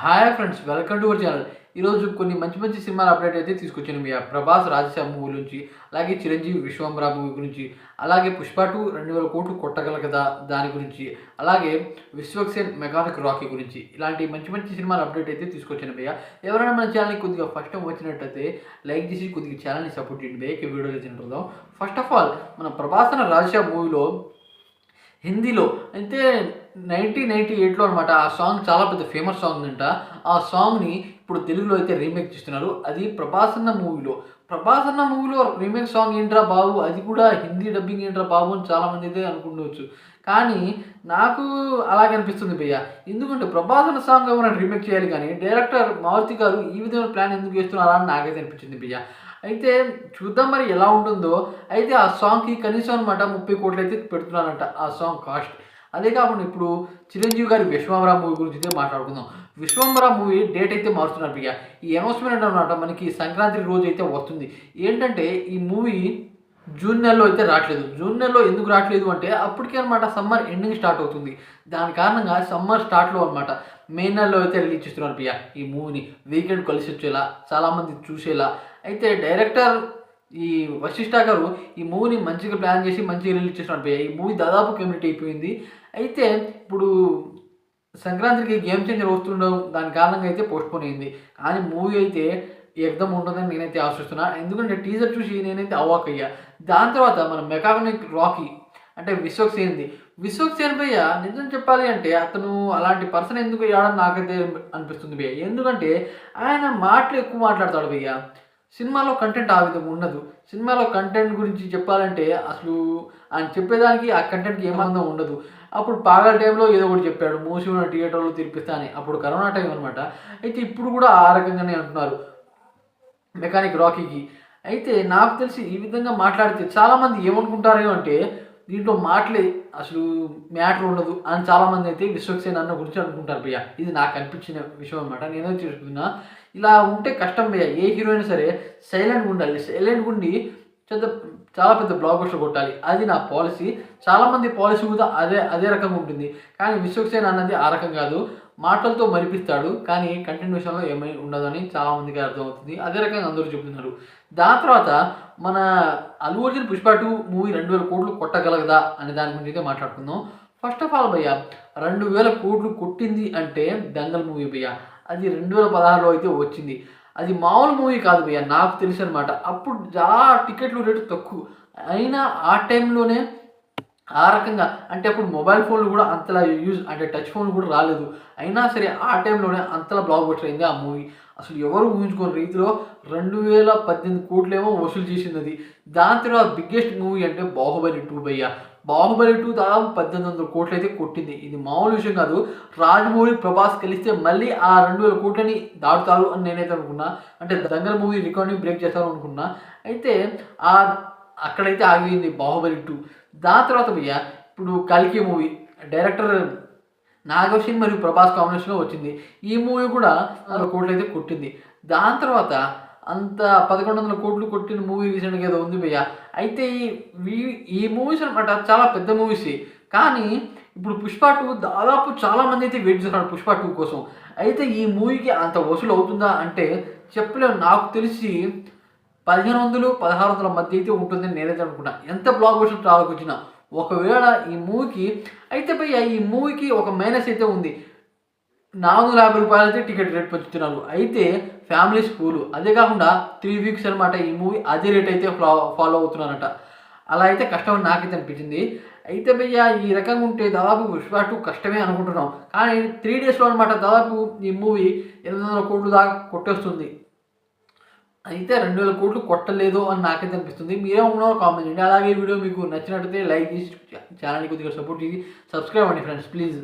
Hi friends, welcome to our channel. ఈరోజు కొన్ని మంచి మంచి సినిమాల అప్డేట్ అయితే తీసుకొచ్చాను మీ ప్రభాస్ రాజేశాబ్ మూవీ నుంచి, అలాగే చిరంజీవి విశ్వంబర మూవీ గురించి, అలాగే పుష్ప 2 2000 కోట్లు కొట్టగల కదా దాని గురించి, అలాగే విశ్వక్సేన్ మెకానిక్ రాకీ గురించి, ఇలాంటి మంచి మంచి సినిమాల అప్డేట్ అయితే తీసుకొచ్చాను భయ్య. ఎవరైనా మన ఛానల్ని కొద్దిగా ఫస్ట్ టైం వచ్చినట్టయితే లైక్ చేసి కొద్దిగా ఛానల్ని సపోర్ట్ చేయండి భయ్య. వీడియోలో తింటుందాం. ఫస్ట్ ఆఫ్ ఆల్, మన ప్రభాస్ అన్న రాజేశాబ్ మూవీలో హిందీలో అయితే 1998లో అనమాట. ఆ సాంగ్ చాలా పెద్ద ఫేమస్ సాంగ్ అంట. ఆ సాంగ్ని ఇప్పుడు తెలుగులో అయితే రీమేక్ చేస్తున్నారు. అది ప్రభాస్ అన్న మూవీలో రీమేక్ సాంగ్ ఏంట్రా బాబు, అది కూడా హిందీ డబ్బింగ్ ఏంట్రా బాబు అని చాలామంది అయితే అనుకుండవచ్చు. కానీ నాకు అలాగే అనిపిస్తుంది భయ్య. ఎందుకంటే ప్రభాస్ అన్న సాంగ్ ఎవరైనా రీమేక్ చేయాలి, కానీ డైరెక్టర్ మారుతి గారు ఈ విధమైన ప్లాన్ ఎందుకు చేస్తున్నారా అని నాకైతే అనిపించింది భయ్య. అయితే చూద్దాం మరి ఎలా ఉంటుందో. అయితే ఆ సాంగ్కి కనీసం అనమాట 30 కోట్లు అయితే పెడుతున్నారంట ఆ సాంగ్ కాస్ట్. అదే కాకుండా ఇప్పుడు చిరంజీవి గారి విశ్వంబర మూవీ గురించి అయితే మాట్లాడుకుందాం. విశ్వంబర మూవీ డేట్ అయితే మారుతున్నారు భయ్య. ఈ అనౌన్స్మెంట్ అనమాట మనకి సంక్రాంతి రోజు అయితే వస్తుంది. ఏంటంటే ఈ మూవీ జూన్ నెలలో అయితే రావట్లేదు. జూన్ నెలలో ఎందుకు రావట్లేదు అంటే అప్పటికే అనమాట సమ్మర్ ఎండింగ్ స్టార్ట్ అవుతుంది. దాని కారణంగా సమ్మర్ స్టార్ట్లో అనమాట మే నెలలో అయితే రిలీజ్ చేస్తున్నారు భయ్య ఈ మూవీని. వీకెండ్ కలిసి వచ్చేలా, చాలామంది చూసేలా. అయితే డైరెక్టర్ ఈ వశిష్ఠ గారు ఈ మూవీని మంచిగా ప్లాన్ చేసి మంచిగా రిలీజ్ చేస్తున్నారు భయ్య. ఈ మూవీ దాదాపు కంప్లీట్ అయిపోయింది. అయితే ఇప్పుడు సంక్రాంతికి గేమ్ చేంజర్ వస్తుండడం దాని కారణంగా అయితే పోస్ట్పోన్ అయింది. కానీ మూవీ అయితే ఎగ్దమ్ ఉంటుందని నేనైతే ఆశిస్తున్నా. ఎందుకంటే టీజర్ చూసి నేనైతే అవాక్ అయ్యా. దాని తర్వాత మన మెకానిక్ రాకీ అంటే విశ్వక్సేన్ భయ్య, నిజం చెప్పాలి అంటే అతను అలాంటి పర్సన్ ఎందుకు అయ్యాడని నాకైతే అనిపిస్తుంది భయ్య. ఎందుకంటే ఆయన మాటలు ఎక్కువ మాట్లాడతాడు భయ్య. సినిమాలో కంటెంట్ ఆ విధంగా ఉండదు. సినిమాలో కంటెంట్ గురించి చెప్పాలంటే అసలు ఆయన చెప్పేదానికి ఆ కంటెంట్కి ఏమందం ఉండదు. అప్పుడు పాగల టైంలో ఏదో ఒకటి చెప్పాడు, మూసి ఉన్న థియేటర్లో తిరిపిస్తా అని. అప్పుడు కరోనా టైం అనమాట. అయితే ఇప్పుడు కూడా ఆ రకంగానే అంటున్నారు మెకానిక్ రాకీకి. అయితే నాకు తెలిసి ఈ విధంగా మాట్లాడితే చాలామంది ఏమనుకుంటారు అంటే దీంట్లో మాటలే అసలు మ్యాటర్ ఉండదు అని చాలామంది అయితే విశ్వక్సేన్ అన్న గురించి అనుకుంటారు భయ్య. ఇది నాకు అనిపించిన విషయం అనమాట. నేనైతే చూసుకున్నా ఇలా ఉంటే కష్టం భయ్య. ఏ హీరో అయినా సరే సైలెంట్గా ఉండాలి. సైలెంట్గా ఉండి చాలా పెద్ద బ్లాక్ బస్టర్ కొట్టాలి. అది నా పాలసీ. చాలామంది పాలసీ కూడా అదే రకంగా ఉంటుంది. కానీ విశ్వక్సేన్ అన్నది ఆ రకం కాదు. మాటలతో మరిపిస్తాడు, కానీ కంటెంట్ విషయంలో ఏమై ఉండదని చాలామందికి అర్థమవుతుంది. అదే రకంగా అందరూ చెబుతున్నారు. దాని తర్వాత మన అల్లు అర్జున్ పుష్ప 2 మూవీ 2000 కోట్లు కొట్టగలగదా అనే దాని గురించి అయితే మాట్లాడుకుందాం. ఫస్ట్ ఆఫ్ ఆల్ భయ్య, 2000 కోట్లు కొట్టింది అంటే దంగల్ మూవీ భయ్య. అది 2016లో అయితే వచ్చింది. అది మామూలు మూవీ కాదు భయ్య, నాకు తెలుసు అనమాట. అప్పుడు చాలా టికెట్లు రేటు తక్కువ అయినా ఆ టైంలోనే ఆ రకంగా అంటే అప్పుడు మొబైల్ ఫోన్లు కూడా అంతలా అంటే టచ్ ఫోన్లు కూడా రాలేదు. అయినా సరే ఆ టైంలోనే అంతలా బ్లాక్ బస్టర్ అయింది ఆ మూవీ. అసలు ఎవరు ఊహించుకున్న రీతిలో 2018 కోట్లేమో వసూలు చేసింది అది. దాని తర్వాత బిగ్గెస్ట్ మూవీ అంటే బాహుబలి 2 భయ్య. బాహుబలి 2 దాదాపు 1800 కోట్లు అయితే కొట్టింది. ఇది మామూలు విషయం కాదు. రాజమౌళి ప్రభాస్ కలిస్తే మళ్ళీ ఆ 2000 కోట్లని దాటుతారు అని నేనైతే అనుకున్నా. అంటే దంగల్ మూవీ రికార్డ్ని బ్రేక్ చేస్తారు అనుకున్నా. అయితే అక్కడైతే ఆగిపోయింది బాహుబలి 2. దాని తర్వాత భయ్య ఇప్పుడు కల్కి మూవీ డైరెక్టర్ నాగశ్విన్ మరియు ప్రభాస్ కాంబినేషన్లో వచ్చింది. ఈ మూవీ కూడా 100 కోట్లు అయితే కొట్టింది. దాని తర్వాత అంత 1100 కోట్లు కొట్టిన మూవీ రీసెంట్గా ఏదో ఉంది భయ్య. అయితే ఈ మూవీస్ అనమాట చాలా పెద్ద మూవీస్. కానీ ఇప్పుడు పుష్ప 2 దాదాపు చాలామంది అయితే వెయిట్ చేస్తున్నారు పుష్ప 2 కోసం. అయితే ఈ మూవీకి అంత వసూలు అవుతుందా అంటే చెప్పలేము. నాకు తెలిసి 1500-1600 మధ్య అయితే ఉంటుందని నేనైతే అనుకున్నా. ఎంత బ్లాక్ బస్టర్ ట్రావెల్కి వచ్చినా ఒకవేళ ఈ మూవీకి అయితే భయ్య ఈ మూవీకి ఒక మైనస్ అయితే ఉంది. 450 రూపాయలు అయితే టికెట్ రేట్ పెంచుతున్నారు. అయితే ఫ్యామిలీ స్కూలు అదే కాకుండా 3 వీక్స్ అనమాట ఈ మూవీ అదే రేట్ అయితే ఫాలో అవుతున్నారట. అలా అయితే కష్టం అని నాకైతే అనిపించింది. అయితే భయ్య ఈ రకంగా ఉంటే దాదాపు పుష్ప 2 కష్టమే అనుకుంటున్నాం. కానీ 3 డేస్లో అనమాట దాదాపు ఈ మూవీ 800 కోట్లు దాకా కొట్టేస్తుంది. అయితే 2000 కోట్లు కొట్టలేదు అని నాకైతే అనిపిస్తుంది. మీరేమన్నారో కామెంట్ చేయండి. అలాగే ఈ వీడియో మీకు నచ్చినట్టయితే లైక్ చేసి ఛానల్ని కొద్దిగా సపోర్ట్ చేసి సబ్స్క్రైబ్ అవ్వండి ఫ్రెండ్స్ ప్లీజ్.